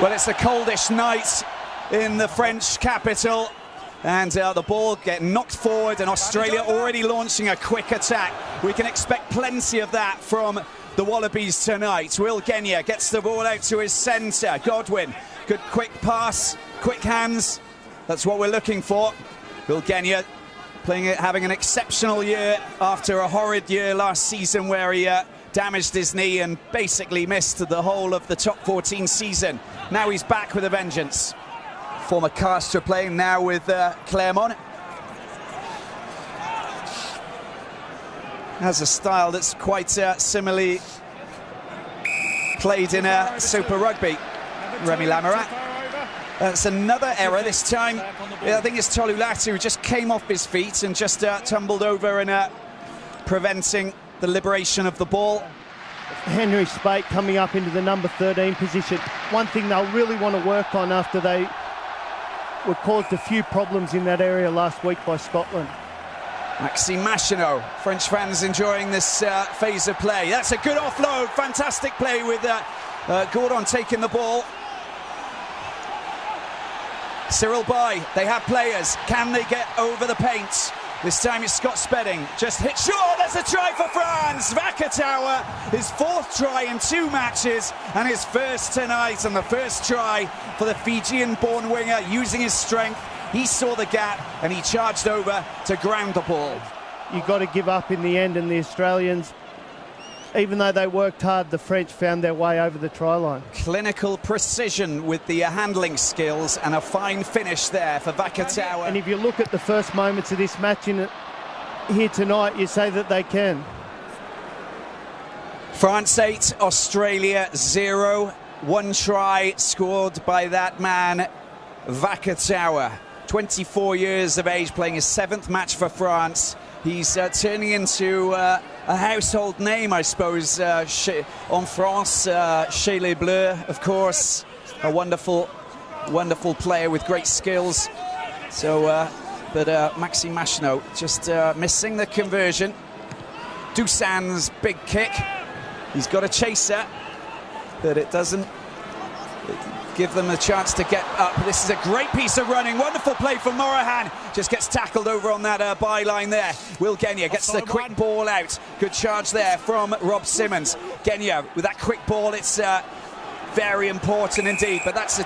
Well, it's a coldish night in the French capital, and the ball getting knocked forward, and Australia already launching a quick attack. We can expect plenty of that from the Wallabies tonight. Will Genia gets the ball out to his centre. Godwin, good quick pass, quick hands. That's what we're looking for. Will Genia having an exceptional year after a horrid year last season where he damaged his knee and basically missed the whole of the top 14 season. Now he's back with a vengeance. Former Castres playing now with Clermont. Has a style that's quite similarly played in Super Rugby. Remy Lamarat. It's another error this time. I think it's Tolulatu who just came off his feet and just tumbled over and preventing the liberation of the ball. Henry Spate coming up into the number 13 position. One thing they'll really want to work on after they were caused a few problems in that area last week by Scotland. Maxime Machinot, French fans enjoying this phase of play. That's a good offload, fantastic play with Gordon taking the ball. Cyril Bay, they have players. Can they get over the paint? This time it's Scott Spedding. Just hit short. There's a try for France. Vakatawa, his fourth try in 2 matches and his first tonight, and the first try for the Fijian-born winger using his strength. He saw the gap and he charged over to ground the ball. You've got to give up in the end, and the Australians, even though they worked hard, the French found their way over the try line. Clinical precision with the handling skills and a fine finish there for Vakatawa. And if you look at the first moments of this match here tonight, you say that they can. France 8, Australia 0. 1 try scored by that man, Vakatawa. 24 years of age, playing his 7th match for France. He's turning into a household name, I suppose, en France, chez les Bleus, of course. A wonderful, wonderful player with great skills. So, but Maxime Machinot just missing the conversion. Dusan's big kick. He's got a chaser, but it doesn't give them a chance to get up. This is a great piece of running. Wonderful play from Morahan. Just gets tackled over on that byline there. Will Genia gets the quick ball out. Good charge there from Rob Simmons. Genia with that quick ball. It's very important indeed. But that's a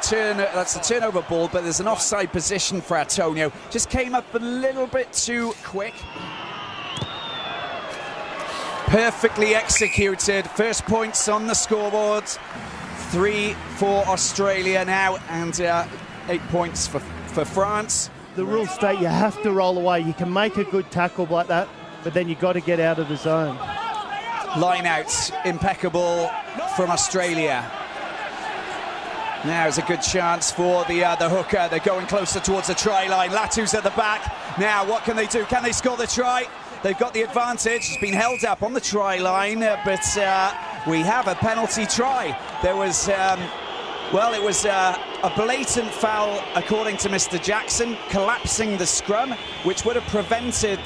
turnover ball. But there's an offside position for Antonio. Just came up a little bit too quick. Perfectly executed. First points on the scoreboard. 3 for Australia now, and 8 points for France. The rules state you have to roll away. You can make a good tackle like that, but then you've got to get out of the zone. Line out, impeccable from Australia. Now it's a good chance for the hooker. They're going closer towards the try line. Latu's at the back. Now what can they do? Can they score the try? They've got the advantage. It's been held up on the try line, but we have a penalty try. There was, well, it was a blatant foul, according to Mr. Jackson, collapsing the scrum, which would have prevented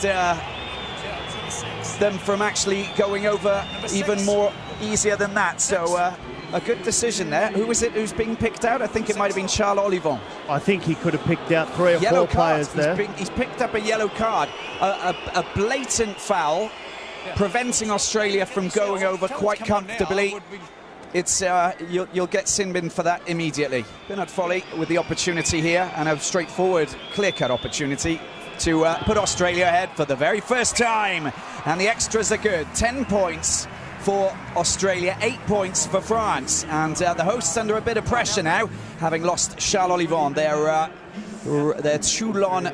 them from actually going over even more easier than that. So a good decision there. Who was it who's being picked out? I think it might have been Charles Olivon. I think he could have picked out 3 or 4 players there. He's picked up a yellow card. A blatant foul, preventing Australia from going over quite comfortably. It's you'll get sin bin for that immediately. Bernard Foley with the opportunity here, and a straightforward, clear-cut opportunity to put Australia ahead for the very first time. And the extras are good. 10 points for Australia, 8 points for France, and the hosts under a bit of pressure now, having lost Charles Olivon, their Toulon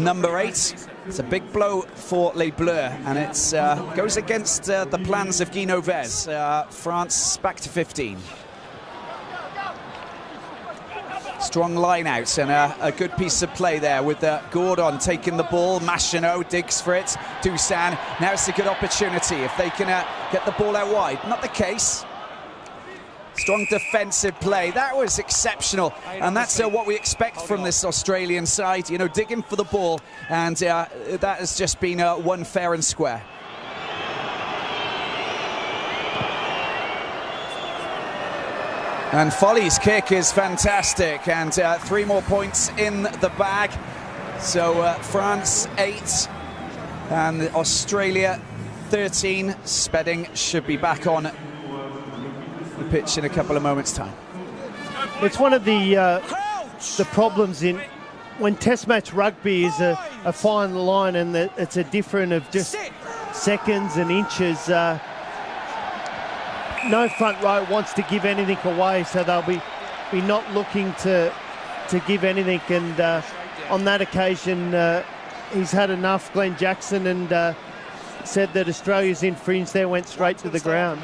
number 8. It's a big blow for Les Bleus, and it goes against the plans of Guy Novès. France back to 15. Strong line out and a good piece of play there with Gordon taking the ball. Machinot digs for it. Dusan. Now it's a good opportunity if they can get the ball out wide. Not the case. Strong defensive play. That was exceptional. And that's what we expect from this Australian side. You know, digging for the ball. And that has just been won fair and square. And Folly's kick is fantastic, and 3 more points in the bag. So France 8 and Australia 13. Spedding should be back on the pitch in a couple of moments' time. It's one of the problems in when Test match rugby is a fine line, and it's a difference of just seconds and inches. No front row wants to give anything away, so they'll be not looking to give anything. And on that occasion, he's had enough, Glenn Jackson, and said that Australia's infringed there, went straight to the ground.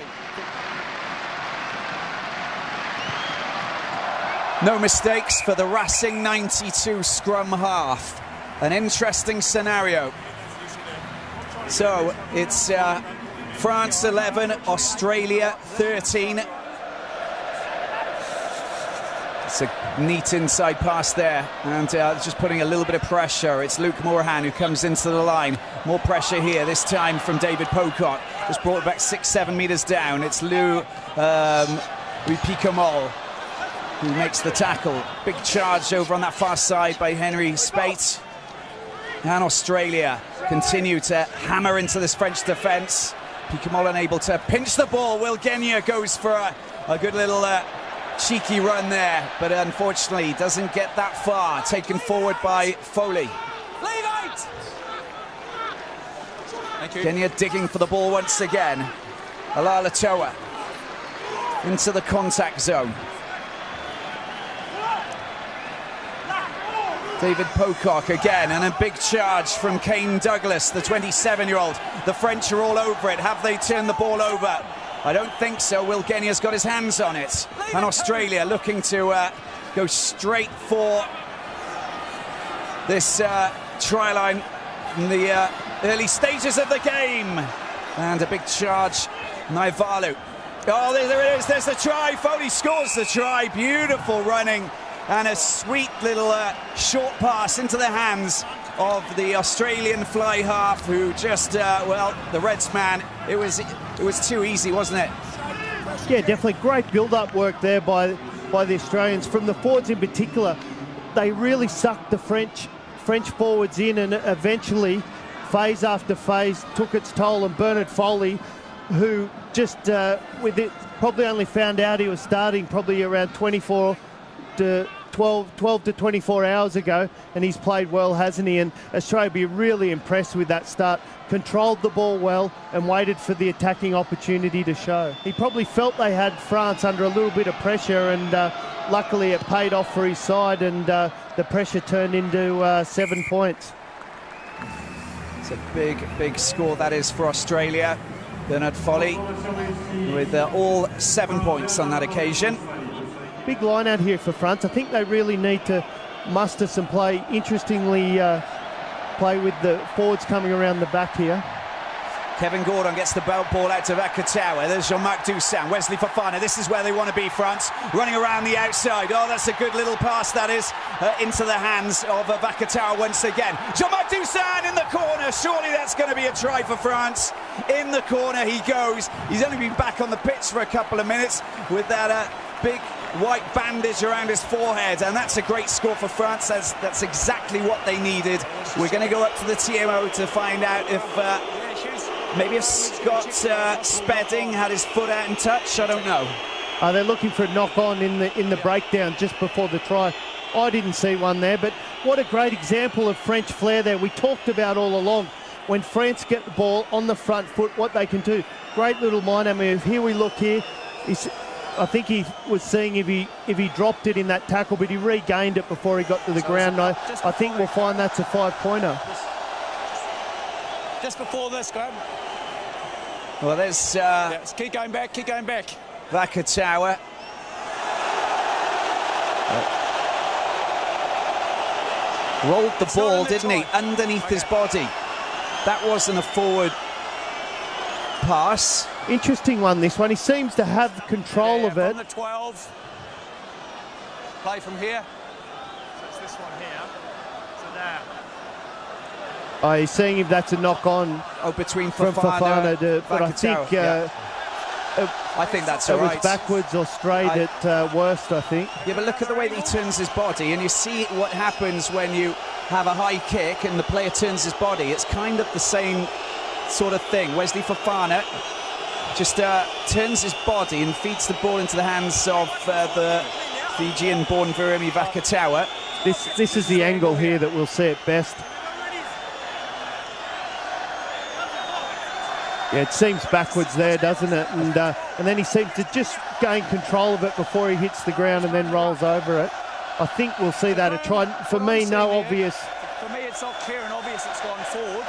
No mistakes for the Racing 92 scrum half. An interesting scenario. So it's France 11, Australia 13. It's a neat inside pass there, and just putting a little bit of pressure. It's Luke Moorhan who comes into the line. More pressure here, this time from David Pocock. Just brought it back 6-7 metres down. It's Lou Picamol who makes the tackle. Big charge over on that far side by Henry Spate. And Australia continue to hammer into this French defence. Picamol unable to pinch the ball. Will Genia goes for a good little cheeky run there, but unfortunately doesn't get that far. Taken forward by Foley. Genia digging for the ball once again. Alala Toa into the contact zone. David Pocock again, and a big charge from Kane Douglas, the 27-year-old. The French are all over it. Have they turned the ball over? I don't think so. Will Genia's got his hands on it. And Australia looking to go straight for this try line in the early stages of the game. And a big charge, Naivalu. Oh, there it is. There's the try. Foley scores the try. Beautiful running. And a sweet little short pass into the hands of the Australian fly half, who just, well, the Reds man, it was too easy, wasn't it? Yeah, definitely great build-up work there by the Australians. From the forwards in particular, they really sucked the French forwards in, and eventually, phase after phase, took its toll. And Bernard Foley, who just, with it, probably only found out he was starting probably around 12 to 24 hours ago, and he's played well, hasn't he? And Australia be really impressed with that start. Controlled the ball well and waited for the attacking opportunity to show. He probably felt they had France under a little bit of pressure, and luckily it paid off for his side, and the pressure turned into 7 points. It's a big score that is for Australia. Bernard Foley with all 7 points on that occasion. Big line out here for France. I think they really need to muster some play. Interestingly, play with the forwards coming around the back here. Kevin Gordon gets the ball out to Vakatawa. There's Jean-Marc Toussaint. Wesley Fofana. This is where they want to be, France. Running around the outside. Oh, that's a good little pass, that is, into the hands of Vakatawa once again. Jean-Marc Toussaint in the corner. Surely that's going to be a try for France. In the corner he goes. He's only been back on the pitch for a couple of minutes with that big white bandage around his forehead, and that's a great score for France. That's exactly what they needed. We're going to go up to the TMO to find out if maybe if Scott Spedding had his foot out in touch. I don't know. They're looking for a knock-on in the breakdown just before the try. I didn't see one there, but what a great example of French flair there. We talked about all along, when France get the ball on the front foot, what they can do. Great little minor move. Here we look here. I think he was seeing if he dropped it in that tackle, but he regained it before he got to the ground. I think we'll find that's a 5-pointer. Just before this, Graham. Well, there's... keep going back, Vakatawa. Rolled the ball, didn't he, underneath his body. That wasn't a forward pass. Interesting one, this one. He seems to have control of it. On the 12. Play from here. So it's this one here. So there. He's seeing if that's a knock-on between from Fofana. But I think I think that's It all was right. backwards or straight at worst, I think. Yeah, but look at the way that he turns his body, and you see what happens when you have a high kick and the player turns his body. It's kind of the same sort of thing. Wesley Fofana just turns his body and feeds the ball into the hands of the Fijian-born Virimi Vakatawa. This is the angle here that we'll see it best. Yeah, it seems backwards there, doesn't it? And then he seems to just gain control of it before he hits the ground and then rolls over it. I think we'll see that a try. For me, no obvious. For me, it's not clear and obvious it's gone forward.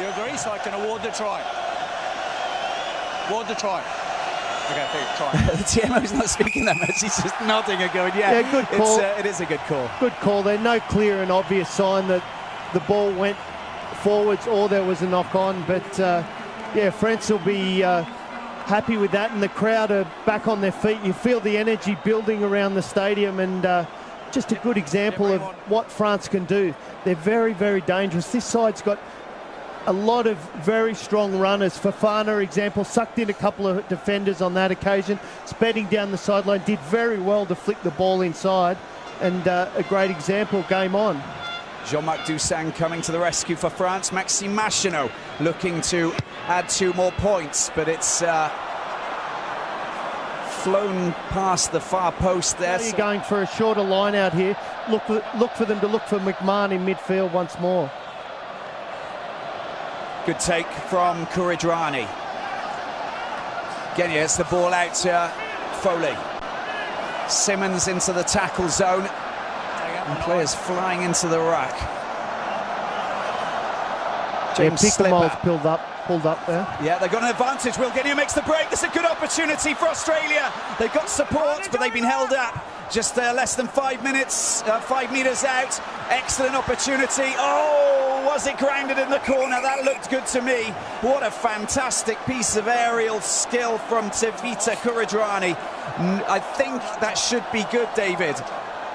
You agree? So I can award the try. Award the try. Okay, try. The TMO's not speaking that much. He's just nodding and going, yeah, good call. It is a good call. Good call there. No clear and obvious sign that the ball went forwards or there was a knock on. But, yeah, France will be happy with that. And the crowd are back on their feet. You feel the energy building around the stadium. And just a good example of what France can do. They're very, very dangerous. This side's got a lot of very strong runners. Fofana, example, sucked in a couple of defenders on that occasion. Spetting down the sideline, did very well to flick the ball inside. And a great example, game on. Jean-Marc Dusan coming to the rescue for France. Maxime Machinot looking to add 2 more points, but it's flown past the far post there. You're going for a shorter line out here. Look for them to look for McMahon in midfield once more. Good take from Kuridrani. Genia gets the ball out to Foley. Simmons into the tackle zone. And players flying into the ruck. James Picklemall's Slipper. pulled up there. Yeah, they've got an advantage. Will Genia makes the break. This is a good opportunity for Australia. They've got support, but they've been held up. Just less than 5 minutes, 5 metres out. Excellent opportunity. Oh, was it grounded in the corner? That looked good to me. What a fantastic piece of aerial skill from Tevita Kuridrani. I think that should be good, David.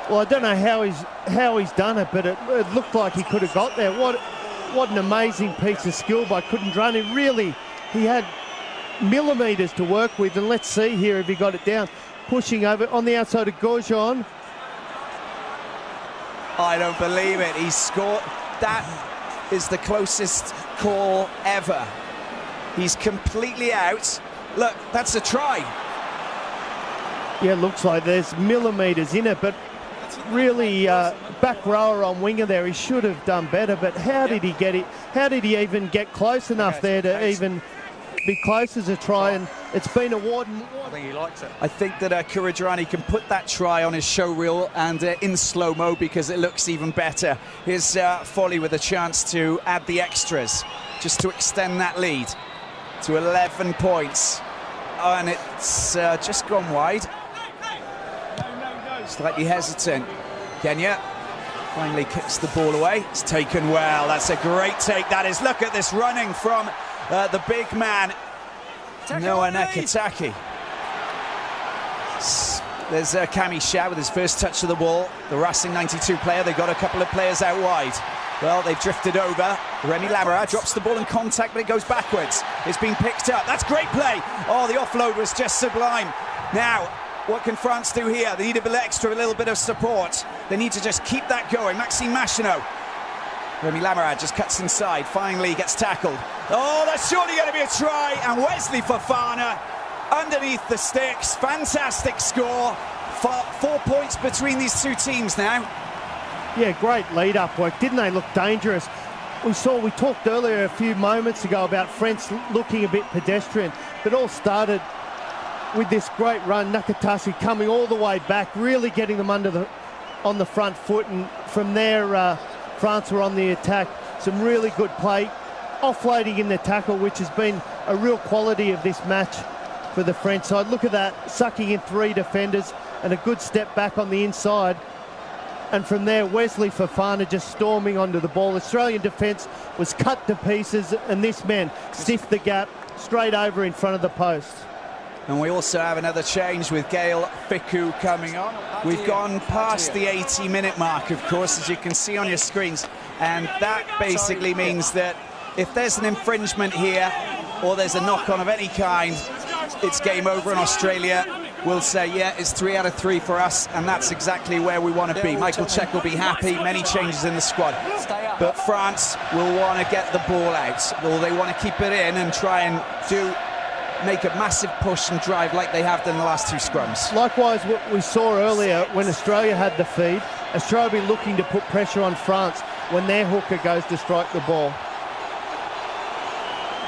Well, I don't know how he's done it, but it looked like he could have got there. What an amazing piece of skill by Kuridrani. He had millimetres to work with, and let's see here if he got it down. Pushing over on the outside of Gorjon. I don't believe it. He scored. That is the closest call ever. He's completely out. Look, that's a try. Yeah, looks like there's millimetres in it, but really back rower on winger there. He should have done better, but how did he get it? How did he even get close enough there to even be close as a try? And it's been awarded. I think he likes it. I think that Kuridrani can put that try on his show reel and in slow-mo because it looks even better. Here's Foley with a chance to add the extras just to extend that lead to 11 points. Oh, and it's just gone wide. Slightly hesitant. Kenya finally kicks the ball away. It's taken well. That's a great take. That is. Look at this running from the big man, Noah Nakataki. There's Cammy Shah with his first touch of the ball. The Racing 92 player. They've got a couple of players out wide. Well, they've drifted over. Remy Lamara drops the ball in contact, but it goes backwards. It's been picked up. That's great play. Oh, the offload was just sublime. Now, what can France do here? They need a bit extra, a little bit of support. They need to just keep that going. Maxime Machinot. Remy Lamara just cuts inside. Finally gets tackled. Oh, that's surely going to be a try. And Wesley Fofana underneath the sticks. Fantastic score. 4 points between these two teams now. Yeah, great lead-up work. Didn't they look dangerous? We talked earlier a few moments ago about France looking a bit pedestrian. But it all started with this great run. Nakatasi coming all the way back, really getting them on the front foot. And from there, France were on the attack. Some really good play. Offloading in the tackle, which has been a real quality of this match for the French side. Look at that, sucking in 3 defenders and a good step back on the inside. And from there, Wesley Fofana just storming onto the ball. Australian defence was cut to pieces, and this man stiffed the gap straight over in front of the post. And we also have another change with Gael Fickou coming on. We've gone past the 80-minute mark, of course, as you can see on your screens. And that basically means that if there's an infringement here, or there's a knock-on of any kind, it's game over, and Australia will say, yeah, it's 3 out of 3 for us, and that's exactly where we want to be. Michael Check will be happy, many changes in the squad. But France will want to get the ball out, or they want to keep it in and try and make a massive push and drive like they have done in the last 2 scrums. Likewise, what we saw earlier when Australia had the feed, Australia will be looking to put pressure on France when their hooker goes to strike the ball.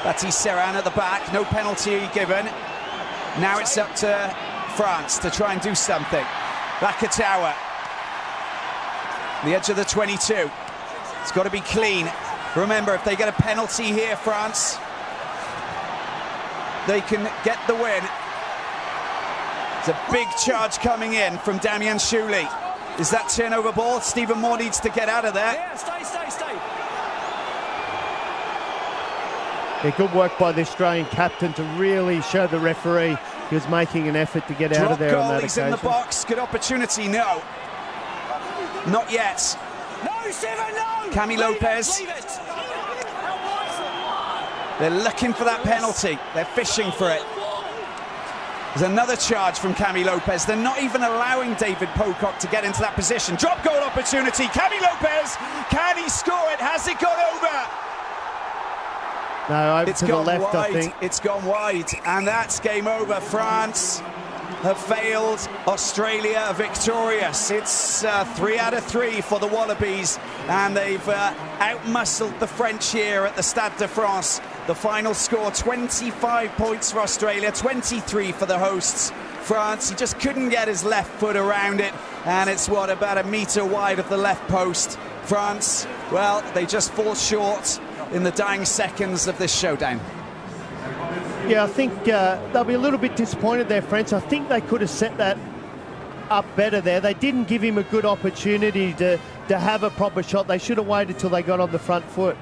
Baptiste Serin at the back, no penalty given. Now it's up to France to try and do something. Vakatawa, the edge of the 22. It's got to be clean. Remember, if they get a penalty here, France, they can get the win. It's a big charge coming in from Damian Shuli. Is that turnover ball? Stephen Moore needs to get out of there. Yeah, stay. Yeah, good work by the Australian captain to really show the referee he was making an effort to get out of there on that occasion. He's in the box. Good opportunity. No. Not yet. No, Stephen, no! Cami Lopez. Leave it. They're looking for that penalty. They're fishing for it. There's another charge from Cami Lopez. They're not even allowing David Pocock to get into that position. Drop goal opportunity. Cami Lopez. Can he score it? Has it gone over? No, over It's to the gone left, wide. I think. It's gone wide, and that's game over. France have failed. Australia are victorious. It's 3 out of 3 for the Wallabies, and they've outmuscled the French here at the Stade de France. The final score, 25 points for Australia, 23 for the hosts. France, he just couldn't get his left foot around it, and it's, about a metre wide of the left post. France, well, they just fall short in the dying seconds of this showdown. Yeah, I think they'll be a little bit disappointed there, French. I think they could have set that up better there. They didn't give him a good opportunity to have a proper shot. They should have waited till they got on the front foot.